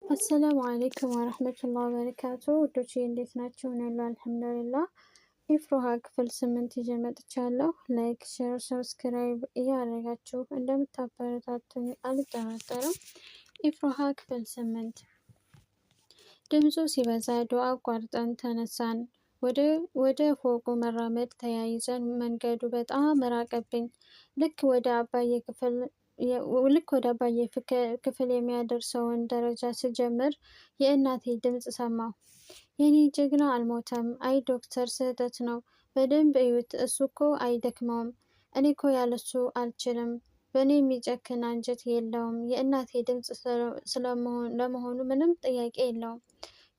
አሰላሙ አለይኩም ወረህመቱላሂ ወበረካቱ። ውዶቼ እንዴት ናችሁ? እኔ ያለው አልሐምዱሊላህ። ኢፍሮሃ ክፍል 8 ይዤ መጥቻለሁ። ላይክ፣ ሼር፣ ሰብስክራይብ እያደረጋችሁ እንደምታበረታቱኝ አልጠራጠርም። ኢፍሮሃ ክፍል 8 ድምፁ ሲበዛ ዱዓ አቋርጠን ተነሳን። ወደ ፎቁ መራመድ ተያይዘን መንገዱ በጣም ራቀብኝ። ልክ ወደ አባዬ ክፍል የሚያደርሰውን ደረጃ ስጀምር የእናቴ ድምፅ ሰማሁ። የኔ ጀግና አልሞተም። አይ ዶክተር፣ ስህተት ነው። በደንብ እዩት። እሱ እኮ አይደክመውም። እኔ እኮ ያለሱ አልችልም። በእኔ የሚጨክን አንጀት የለውም። የእናቴ ድምፅ ለመሆኑ ምንም ጥያቄ የለውም።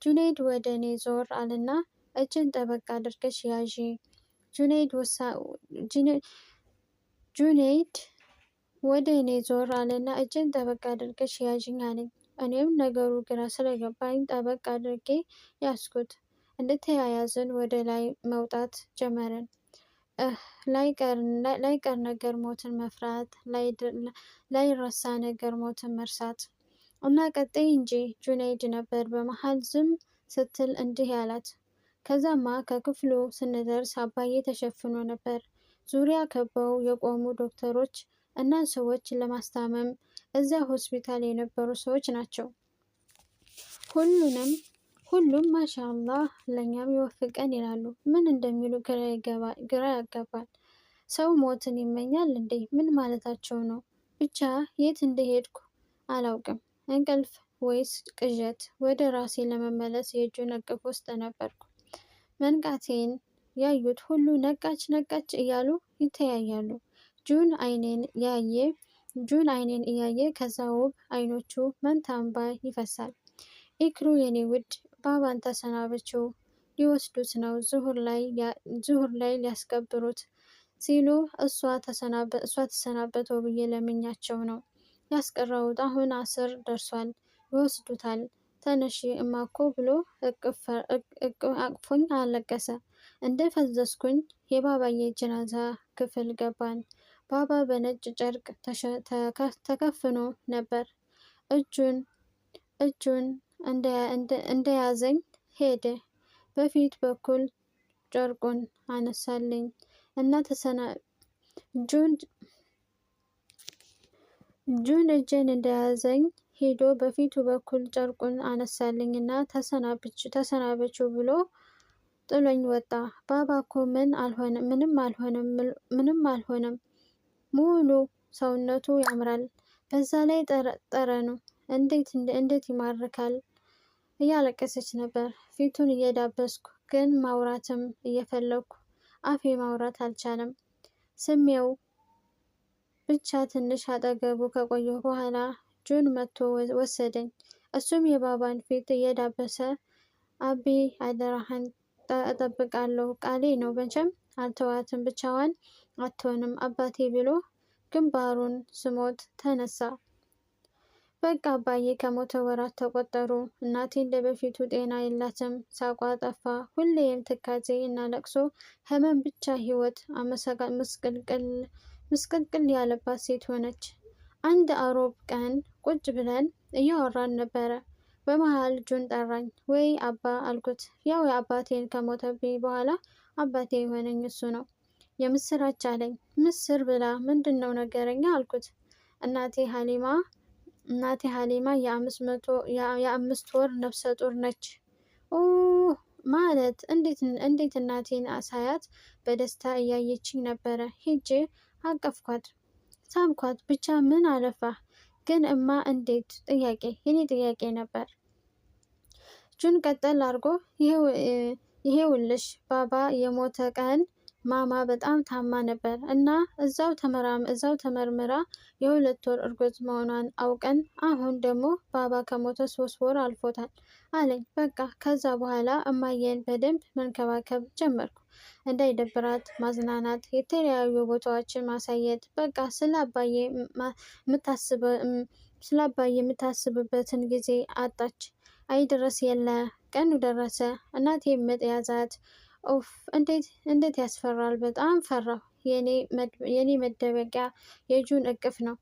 ጁኔድ ወደ እኔ ዞር አልና እጅን ጠበቅ አድርገሽ ያዢ። ጁኔድ ወደ እኔ ዞር አለና እጅን ጠበቅ አድርገሽ ያዥኝ አለኝ። እኔም ነገሩ ግራ ስለገባኝ ጠበቅ አድርጌ ያስኩት። እንደተያያዝን ወደ ላይ መውጣት ጀመርን። ላይቀር ነገር ሞትን መፍራት፣ ላይረሳ ነገር ሞትን መርሳት። እና ቀጥይ እንጂ ጁኔድ ነበር በመሃል ዝም ስትል እንዲህ ያላት። ከዛማ ከክፍሉ ስንደርስ አባዬ ተሸፍኖ ነበር። ዙሪያ ከበው የቆሙ ዶክተሮች እና ሰዎች ለማስታመም እዚያ ሆስፒታል የነበሩ ሰዎች ናቸው። ሁሉም ማሻአላህ ለእኛም ይወፍቀን ይላሉ። ምን እንደሚሉ ግራ ያጋባል። ሰው ሞትን ይመኛል እንዴ? ምን ማለታቸው ነው? ብቻ የት እንደሄድኩ አላውቅም። እንቅልፍ ወይስ ቅዠት? ወደ ራሴ ለመመለስ የእጁን እቅፍ ውስጥ ነበርኩ። መንቃቴን ያዩት ሁሉ ነቃች ነቃች እያሉ ይተያያሉ። ጁን አይኔን እያየ ከዛ ውብ አይኖቹ መንታ እንባ ይፈሳል። ኢክሩ የኔ ውድ ባባን ተሰናበችው፣ ሊወስዱት ነው፣ ዙሁር ላይ ሊያስቀብሩት ሲሉ እሷ ተሰናበተው ብዬ ለምኛቸው ነው ያስቀረውት። አሁን አስር ደርሷል፣ ይወስዱታል። ተነሺ እማኮ ብሎ አቅፎኝ አለቀሰ። እንደ ፈዘዝኩኝ የባባዬ ጀናዛ ክፍል ገባን። ባባ በነጭ ጨርቅ ተከፍኖ ነበር። እጁን እንደያዘኝ ሄደ። በፊት በኩል ጨርቁን አነሳልኝ እና ጁን እጄን እንደያዘኝ ሄዶ በፊቱ በኩል ጨርቁን አነሳልኝ እና ተሰናበችው ብሎ ጥሎኝ ወጣ። ባባ እኮ ምንም አልሆነም። ሙሉ ሰውነቱ ያምራል። በዛ ላይ ጠረኑ እንዴት ይማርካል። እያለቀሰች ነበር። ፊቱን እየዳበስኩ ግን ማውራትም እየፈለግኩ አፌ ማውራት አልቻለም። ስሜው ብቻ ትንሽ አጠገቡ ከቆየሁ በኋላ ጁን መጥቶ ወሰደኝ። እሱም የባባን ፊት እየዳበሰ አቢ አደራህን እጠብቃለሁ፣ ቃሌ ነው፣ መቼም አልተዋትም፣ ብቻዋን አትሆንም አባቴ ብሎ ግንባሩን ስሞት ተነሳ። በቃ አባዬ ከሞተ ወራት ተቆጠሩ። እናቴ እንደ በፊቱ ጤና የላትም። ሳቋ ጠፋ። ሁሌም ትካዜ እና ለቅሶ፣ ህመም ብቻ። ህይወት ምስቅልቅል ያለባት ሴት ሆነች። አንድ አሮብ ቀን ቁጭ ብለን እያወራን ነበረ። በመሃል ጁን ጠራኝ። ወይ አባ አልኩት። ያው አባቴን ከሞተብኝ በኋላ አባቴ የሆነኝ እሱ ነው። የምስራች አለኝ። ምስር ብላ ምንድን ነው ነገረኛ አልኩት። እናቴ ሀሊማ የ5 ወር ነፍሰ ጡር ነች። ማለት እንዴት? እናቴን ሳያት በደስታ እያየችኝ ነበረ። ሂጄ አቀፍኳት፣ ሳምኳት። ብቻ ምን አለፋ ግን እማ እንዴት? የኔ ጥያቄ ነበር። ጁን ቀጠል አድርጎ ይሄውልሽ ባባ የሞተ ቀን ማማ በጣም ታማ ነበር እና እዛው ተመርምራ የ2 ወር እርጉዝ መሆኗን አውቀን አሁን ደግሞ ባባ ከሞተ 3 ወር አልፎታል አለኝ። በቃ ከዛ በኋላ እማዬን በደንብ መንከባከብ ጀመርኩ። እንዳይደብራት ማዝናናት፣ የተለያዩ ቦታዎችን ማሳየት። በቃ ስለ አባዬ የምታስብበትን ጊዜ አጣች። አይ ድረስ የለ ቀኑ ደረሰ። እናቴ ምጥ ያዛት። ኦፍ እንዴት ያስፈራል! በጣም ፈራሁ። የኔ መደበቂያ የጁን እቅፍ ነው።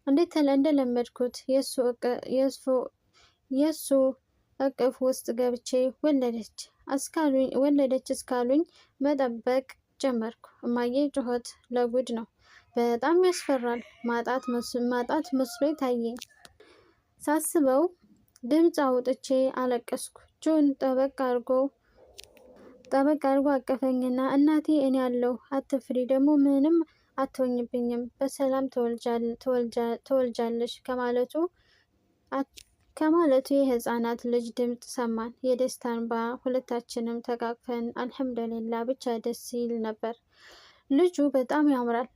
እንደለመድኩት የእሱ እቅፍ ውስጥ ገብቼ ወለደች እስካሉኝ መጠበቅ ጀመርኩ። እማዬ ጩኸት ለጉድ ነው፣ በጣም ያስፈራል። ማጣት መስሎ ታየኝ። ሳስበው ድምፅ አውጥቼ አለቀስኩ። ጆን ጠበቅ አድርጎ አቀፈኝና እናቴ እኔ ያለሁ አትፍሪ፣ ደግሞ ምንም አትሆኝብኝም፣ በሰላም ትወልጃለሽ ከማለቱ የህፃናት ልጅ ድምፅ ሰማን። የደስታ እንባ። ሁለታችንም ተቃቅፈን አልሐምዱሊላ ብቻ ደስ ይል ነበር። ልጁ በጣም ያምራል፣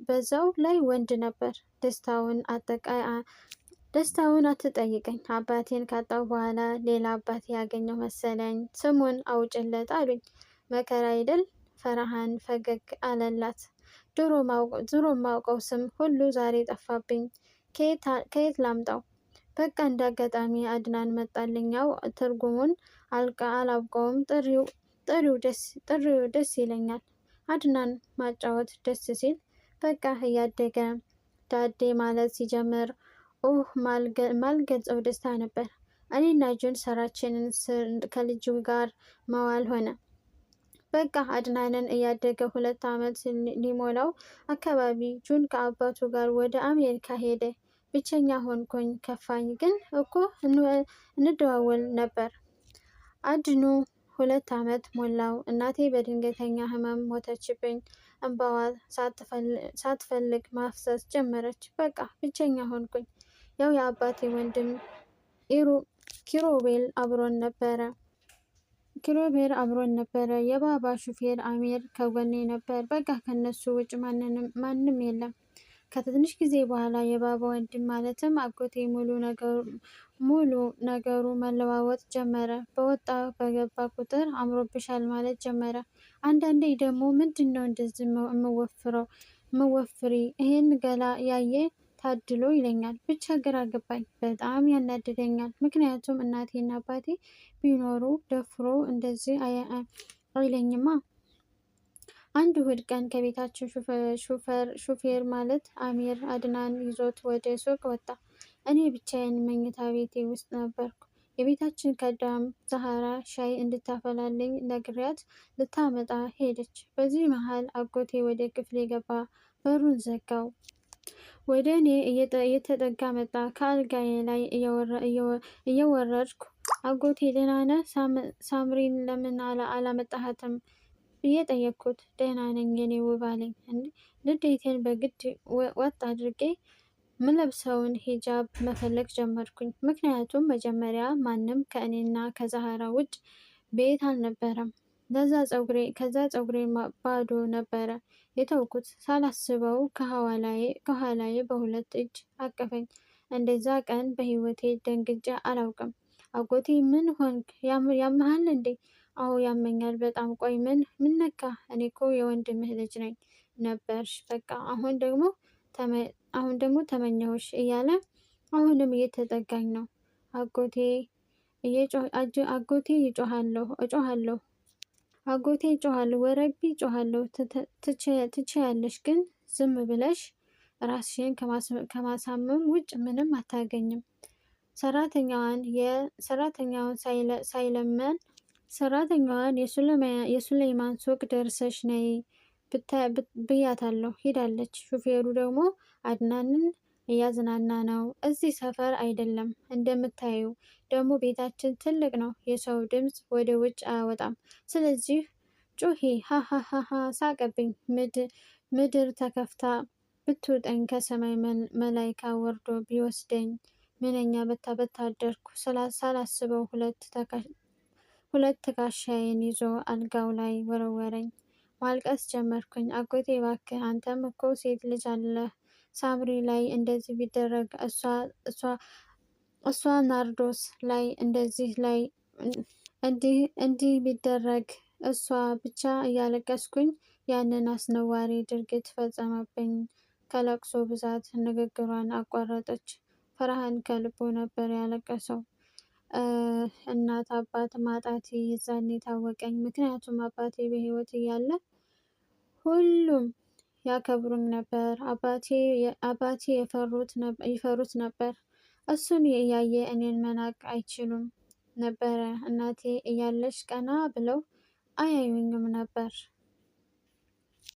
በዛው ላይ ወንድ ነበር። ደስታውን አትጠይቀኝ። አባቴን ካጣሁ በኋላ ሌላ አባቴ ያገኘው መሰለኝ። ስሙን አውጭለት አሉኝ። መከራ አይደል? ፈርሃን ፈገግ አለላት። ድሮ ማውቀው ስም ሁሉ ዛሬ ጠፋብኝ። ከየት ላምጣው? በቃ እንዳጋጣሚ አድናን መጣልኛው። ትርጉሙን አላውቀውም። ጥሪው ደስ ይለኛል። አድናን ማጫወት ደስ ሲል በቃ እያደገ ዳዴ ማለት ሲጀምር ማልገልጸው ደስታ ነበር። እኔና ጁን ስራችንን ከልጁ ጋር መዋል ሆነ። በቃ አድናንን እያደገ 2 ዓመት ሊሞላው አካባቢ ጁን ከአባቱ ጋር ወደ አሜሪካ ሄደ። ብቸኛ ሆንኩኝ፣ ከፋኝ። ግን እኮ እንደዋወል ነበር። አድኑ 2 ዓመት ሞላው። እናቴ በድንገተኛ ህመም ሞተችብኝ። እንባዋ ሳትፈልግ ማፍሰስ ጀመረች። በቃ ብቸኛ ሆንኩኝ። ያው የአባቴ ወንድም ኪሮቤል አብሮን ነበረ። የባባ ሹፌር አሚር ከጎኔ ነበር። በቃ ከነሱ ውጭ ማንም የለም። ከትንሽ ጊዜ በኋላ የባባ ወንድም ማለትም አጎቴ ሙሉ ነገሩ መለዋወጥ ጀመረ። በወጣ በገባ ቁጥር አምሮብሻል ማለት ጀመረ። አንዳንዴ ደግሞ ምንድነው እንደዚህ የምወፍሪ? ይሄን ገላ ያየ ታድሎ ይለኛል። ብቻ ግራ ገባኝ። በጣም ያናድደኛል። ምክንያቱም እናቴና አባቴ ቢኖሩ ደፍሮ እንደዚህ አይለኝማ። አንድ እሁድ ቀን ከቤታችን ሹፌር ማለት አሚር አድናን ይዞት ወደ ሱቅ ወጣ። እኔ ብቻዬን መኝታ ቤቴ ውስጥ ነበርኩ። የቤታችን ከዳም ዛህራ ሻይ እንድታፈላልኝ ነግሪያት ልታመጣ ሄደች። በዚህ መሃል አጎቴ ወደ ክፍሌ ገባ። በሩን ዘጋው። ወደ እኔ እየተጠጋ መጣ። ከአልጋዬ ላይ እየወረድኩ አጎቴ ደህና ነህ? ሳምሪን ለምን አላመጣሃትም ብዬ ጠየቅኩት። ደህና ነኝ የኔ ውብ አለኝ። ንዴቴን በግድ ወጥ አድርጌ ምለብሰውን ሂጃብ መፈለግ ጀመርኩኝ። ምክንያቱም መጀመሪያ ማንም ከእኔና ከዛህራ ውጭ ቤት አልነበረም። ከዛ ፀጉሬ ባዶ ነበረ የተውኩት። ሳላስበው ከኋላዬ በሁለት እጅ አቀፈኝ። እንደዛ ቀን በህይወቴ ደንግጬ አላውቅም። አጎቴ ምን ሆንክ? ያመሃል እንዴ? አዎ ያመኛል በጣም። ቆይ ምን ነካ? እኔ እኮ የወንድምህ ልጅ ነኝ ነበርሽ። በቃ አሁን ደግሞ ተመኘሁሽ እያለ አሁንም እየተጠጋኝ ነው። አጎቴ እጮሃለሁ፣ ወረቢ እጮሃለሁ። ትችያለሽ፣ ግን ዝም ብለሽ ራስሽን ከማሳመም ውጭ ምንም አታገኝም። ሰራተኛዋን የሱሌይማን ሱቅ ደርሰሽ ነይ ብያታለሁ። ሄዳለች። ሹፌሩ ደግሞ አድናንን እያዝናና ነው። እዚህ ሰፈር አይደለም እንደምታዩ። ደግሞ ቤታችን ትልቅ ነው። የሰው ድምፅ ወደ ውጭ አያወጣም። ስለዚህ ጩሂ። ሃሃሃ ሳቀብኝ። ምድር ተከፍታ ብትውጠኝ፣ ከሰማይ መላይካ ወርዶ ቢወስደኝ ምንኛ በታደርኩ። ሳላስበው ሁለት ትከሻዬን ይዞ አልጋው ላይ ወረወረኝ። ማልቀስ ጀመርኩኝ። አጎቴ እባክህ፣ አንተም እኮ ሴት ልጅ አለህ። ሳምሪ ላይ እንደዚህ ቢደረግ እሷ ናርዶስ ላይ እንዲህ ቢደረግ እሷ ብቻ እያለቀስኩኝ ያንን አስነዋሪ ድርጊት ፈጸመብኝ። ከለቅሶ ብዛት ንግግሯን አቋረጠች። ፈርሃን ከልቡ ነበር ያለቀሰው። እናት አባት ማጣቴ የዛኔ ታወቀኝ። ምክንያቱም አባቴ በህይወት እያለ ሁሉም ያከብሩኝ ነበር። አባቴ ይፈሩት ነበር። እሱን እያየ እኔን መናቅ አይችሉም ነበረ። እናቴ እያለች ቀና ብለው አያዩኝም ነበር።